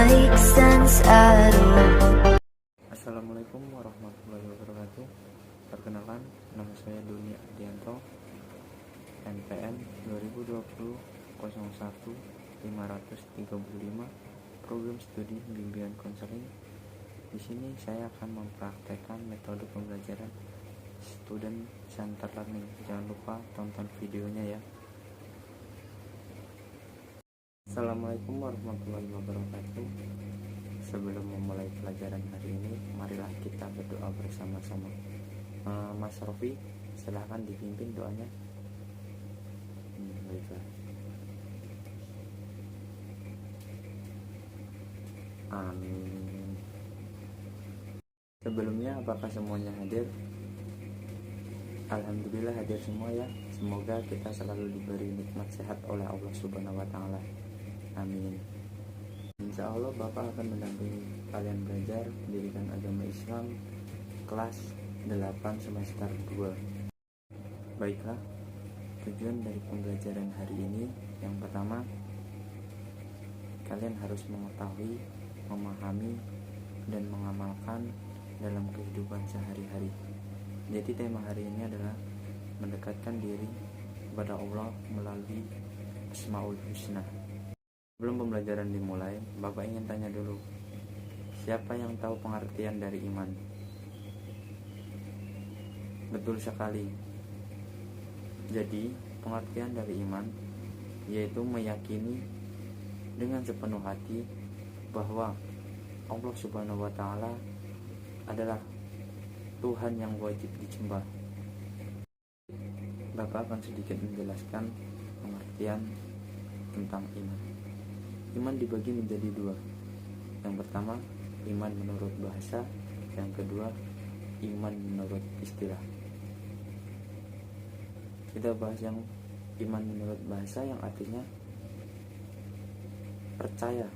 make sense at all. Assalamualaikum warahmatullahi wabarakatuh. Perkenalkan, nama saya Doni Ardianto, NPM 2020 01 535, program studi bimbingan konseling. Di sini saya akan mempraktekkan metode pembelajaran student center learning. Jangan lupa tonton videonya ya. Assalamualaikum warahmatullahi wabarakatuh. Sebelum memulai pelajaran hari ini, marilah kita berdoa bersama-sama. Mas Rofi, silahkan dipimpin doanya. Baiklah. Amin. Sebelumnya, apakah semuanya hadir? Alhamdulillah hadir semua ya. Semoga kita selalu diberi nikmat sehat oleh Allah Subhanahu wa Ta'ala. Amin. Insya Allah Bapak akan mendampingi kalian belajar pendidikan agama Islam kelas 8 semester 2. Baiklah, tujuan dari pembelajaran hari ini yang pertama, kalian harus mengetahui, memahami, dan mengamalkan dalam kehidupan sehari-hari. Jadi tema hari ini adalah mendekatkan diri kepada Allah melalui Asmaul Husna. Sebelum pembelajaran dimulai, Bapak ingin tanya dulu, siapa yang tahu pengertian dari iman? Betul sekali. Jadi, pengertian dari iman yaitu meyakini dengan sepenuh hati bahwa Allah Subhanahu wa Ta'ala adalah Tuhan yang wajib disembah. Bapak akan sedikit menjelaskan pengertian tentang iman. Iman dibagi menjadi dua. Yang pertama, iman menurut bahasa. Yang kedua, iman menurut istilah. Kita bahas yang iman menurut bahasa, yang artinya percaya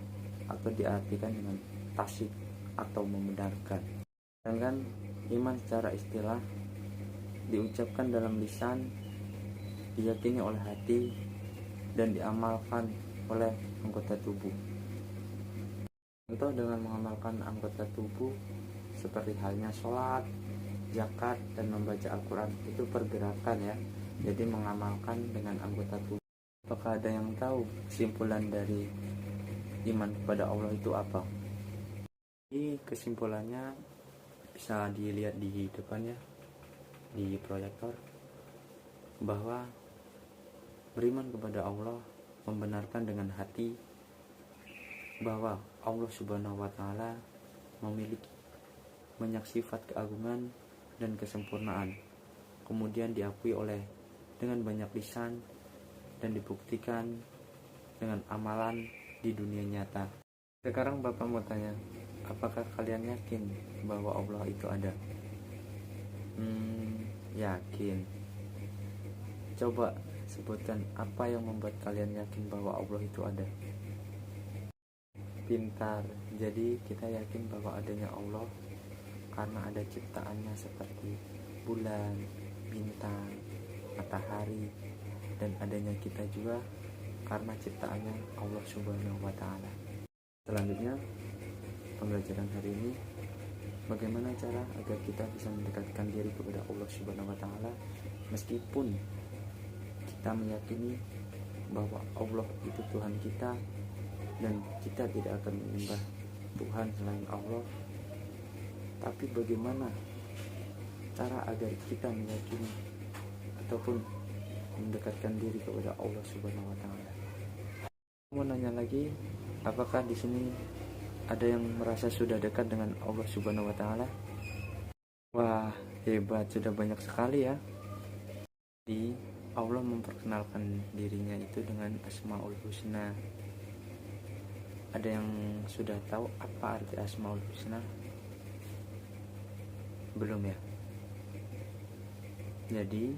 atau diartikan dengan tasdik atau membenarkan. Sedangkan iman secara istilah diucapkan dalam lisan, diyakini oleh hati, dan diamalkan oleh anggota tubuh. Contoh dengan mengamalkan anggota tubuh seperti halnya sholat, zakat, dan membaca Al-Quran, itu pergerakan ya. Jadi mengamalkan dengan anggota tubuh. Apakah ada yang tahu kesimpulan dari iman kepada Allah itu apa? Ini kesimpulannya bisa dilihat di depannya, di proyektor, bahwa beriman kepada Allah membenarkan dengan hati bahwa Allah Subhanahu wa Ta'ala memiliki banyak sifat keagungan dan kesempurnaan, kemudian diakui dengan banyak lisan dan dibuktikan dengan amalan di dunia nyata. Sekarang Bapak mau tanya, apakah kalian yakin bahwa Allah itu ada? Yakin. Coba sebutkan apa yang membuat kalian yakin bahwa Allah itu ada. Pintar. Jadi kita yakin bahwa adanya Allah karena ada ciptaannya seperti bulan, bintang, matahari, dan adanya kita juga karena ciptaannya Allah Subhanahu wa Ta'ala. Selanjutnya, pembelajaran hari ini, bagaimana cara agar kita bisa mendekatkan diri kepada Allah Subhanahu wa Ta'ala meskipun kita meyakini bahwa Allah itu Tuhan kita dan kita tidak akan menyembah Tuhan selain Allah. Tapi bagaimana cara agar kita meyakini ataupun mendekatkan diri kepada Allah Subhanahu wa Ta'ala? Mau nanya lagi, apakah di sini ada yang merasa sudah dekat dengan Allah Subhanahu wa Ta'ala? Wah, hebat, sudah banyak sekali ya. Di Allah memperkenalkan dirinya itu dengan Asmaul Husna. Ada yang sudah tahu apa arti Asmaul Husna? Belum ya? Jadi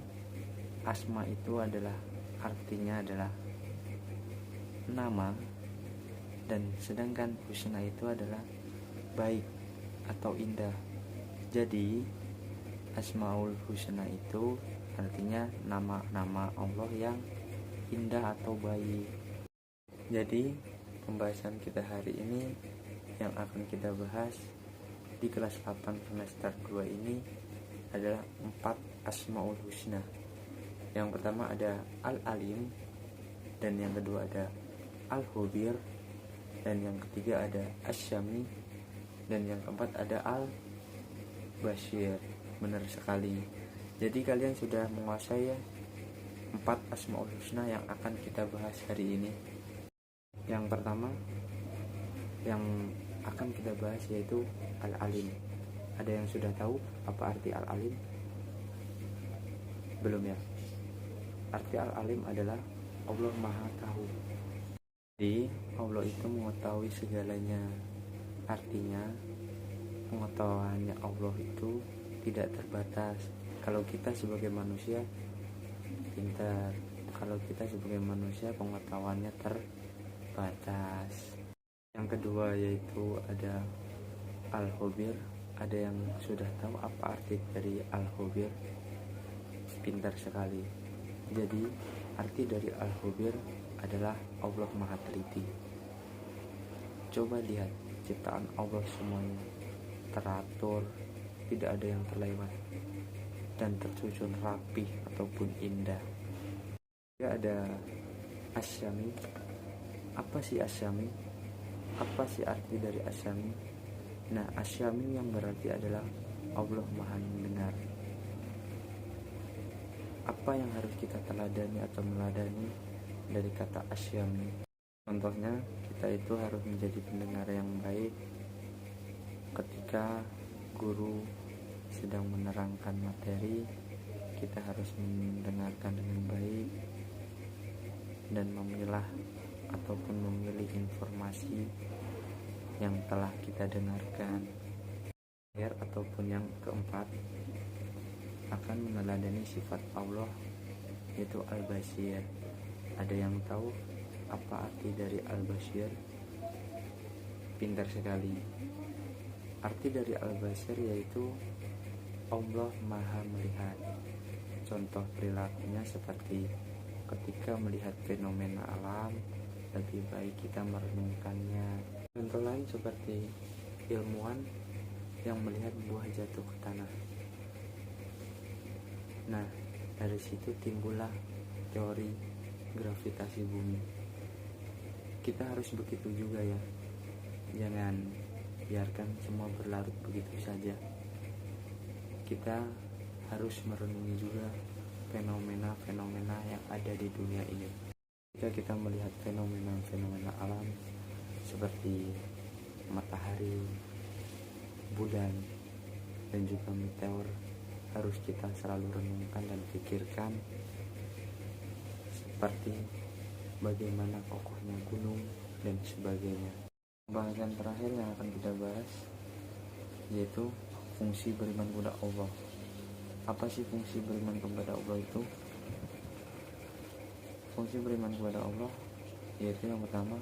Asma itu artinya adalah nama, dan sedangkan Husna itu adalah baik atau indah. Jadi Asmaul Husna itu artinya nama-nama Allah yang indah atau baik. Jadi pembahasan kita hari ini yang akan kita bahas di kelas 8 semester 2 ini adalah 4 Asmaul Husna. Yang pertama ada Al-Alim, dan yang kedua ada Al-Khabir, dan yang ketiga ada Asy-Syami, dan yang keempat ada Al-Basyir. Benar sekali. Jadi kalian sudah menguasai 4 Asmaul Husna yang akan kita bahas hari ini. Yang pertama yang akan kita bahas yaitu Al-Alim. Ada yang sudah tahu apa arti Al-Alim? Belum ya? Arti Al-Alim adalah Allah Maha Tahu. Jadi Allah itu mengetahui segalanya. Artinya pengetahuannya Allah itu tidak terbatas. Kalau kita sebagai manusia pintar, kalau kita sebagai manusia pengetahuannya terbatas. Yang kedua yaitu ada Al-Khabir. Ada yang sudah tahu apa arti dari Al-Khabir? Pintar sekali. Jadi arti dari Al-Khabir adalah Allah Maha Teliti. Coba lihat ciptaan Allah semuanya teratur, tidak ada yang terlewat dan tersusun rapih ataupun indah. Ya, ada Asy-Syami. Apa sih Asy-Syami? Apa sih arti dari Asy-Syami? Nah, Asy-Syami yang berarti adalah Allah Maha Mendengar. Apa yang harus kita teladani atau meladani dari kata Asy-Syami? Contohnya, kita itu harus menjadi pendengar yang baik ketika guru sedang menerangkan materi. Kita harus mendengarkan dengan baik dan memilah ataupun memilih informasi yang telah kita dengarkan. Ataupun yang keempat akan meneladani sifat Allah yaitu Al-Basyir. Ada yang tahu apa arti dari Al-Basyir? Pintar sekali. Arti dari Al-Basyir yaitu Allah Maha Melihat. Contoh perilakunya seperti ketika melihat fenomena alam, lebih baik kita merenungkannya. Contoh lain seperti ilmuwan yang melihat buah jatuh ke tanah. Nah, dari situ timbullah teori gravitasi bumi. Kita harus begitu juga ya. Jangan biarkan semua berlarut begitu saja. Kita harus merenungi juga fenomena-fenomena yang ada di dunia ini. Jika kita melihat fenomena-fenomena alam seperti matahari, bulan, dan juga meteor, harus kita selalu renungkan dan pikirkan seperti bagaimana kokohnya gunung dan sebagainya. Pembahasan terakhir yang akan kita bahas yaitu fungsi beriman kepada Allah. Apa sih fungsi beriman kepada Allah itu? Fungsi beriman kepada Allah yaitu yang pertama,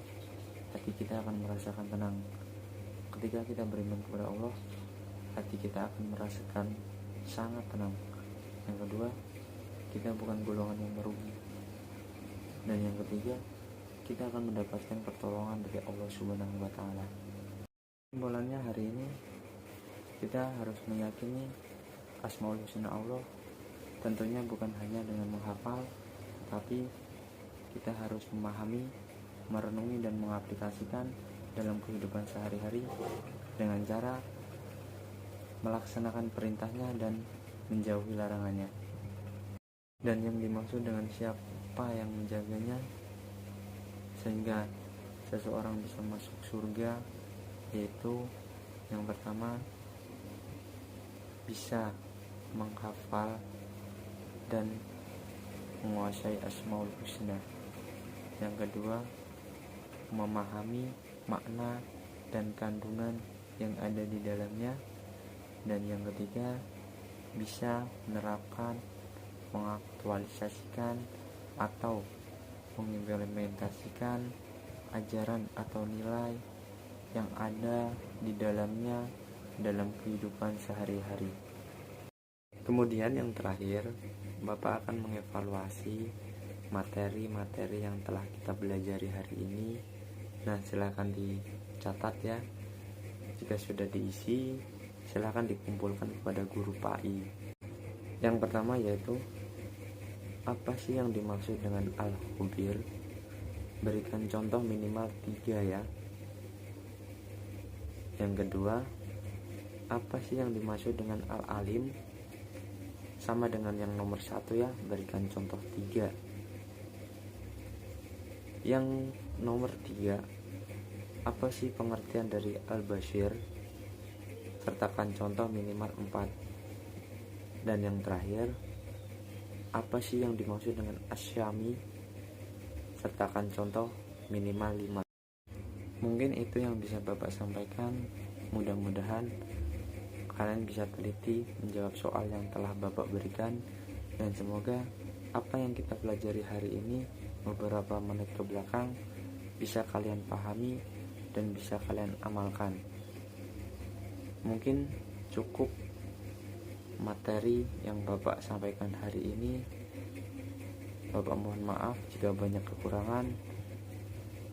hati kita akan merasakan tenang. Ketika kita beriman kepada Allah, hati kita akan merasakan sangat tenang. Yang kedua, kita bukan golongan yang merugi. Dan yang ketiga, kita akan mendapatkan pertolongan dari Allah Subhanahu wa Ta'ala. Simbolannya hari ini kita harus meyakini Asmaul Husna Allah, tentunya bukan hanya dengan menghafal, tapi kita harus memahami, merenungi dan mengaplikasikan dalam kehidupan sehari-hari dengan cara melaksanakan perintahnya dan menjauhi larangannya. Dan yang dimaksud dengan siapa yang menjaganya sehingga seseorang bisa masuk surga yaitu yang pertama, bisa menghafal dan menguasai Asmaul Husna. Yang kedua, memahami makna dan kandungan yang ada di dalamnya. Dan yang ketiga, bisa menerapkan, mengaktualisasikan atau mengimplementasikan ajaran atau nilai yang ada di dalamnya dalam kehidupan sehari-hari. Kemudian yang terakhir, Bapak akan mengevaluasi materi-materi yang telah kita pelajari hari ini. Nah, silakan dicatat ya. Jika sudah diisi, silakan dikumpulkan kepada guru PAI. Yang pertama yaitu, apa sih yang dimaksud dengan al-khubir? Berikan contoh minimal 3 ya. Yang kedua, apa sih yang dimaksud dengan al-alim? Sama dengan yang nomor 1 ya, berikan contoh 3. Yang nomor 3, apa sih pengertian dari al-bashir? Sertakan contoh minimal 4. Dan yang terakhir, apa sih yang dimaksud dengan asyami? Sertakan contoh minimal 5. Mungkin itu yang bisa Bapak sampaikan. Mudah-mudahan kalian bisa teliti menjawab soal yang telah Bapak berikan, dan semoga apa yang kita pelajari hari ini beberapa menit ke belakang bisa kalian pahami dan bisa kalian amalkan. Mungkin cukup materi yang Bapak sampaikan hari ini. Bapak mohon maaf jika banyak kekurangan.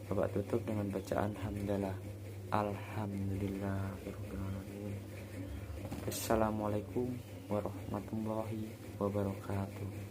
Bapak tutup dengan bacaan hamdalah. Alhamdulillahirrahmanirrahim. Assalamualaikum warahmatullahi wabarakatuh.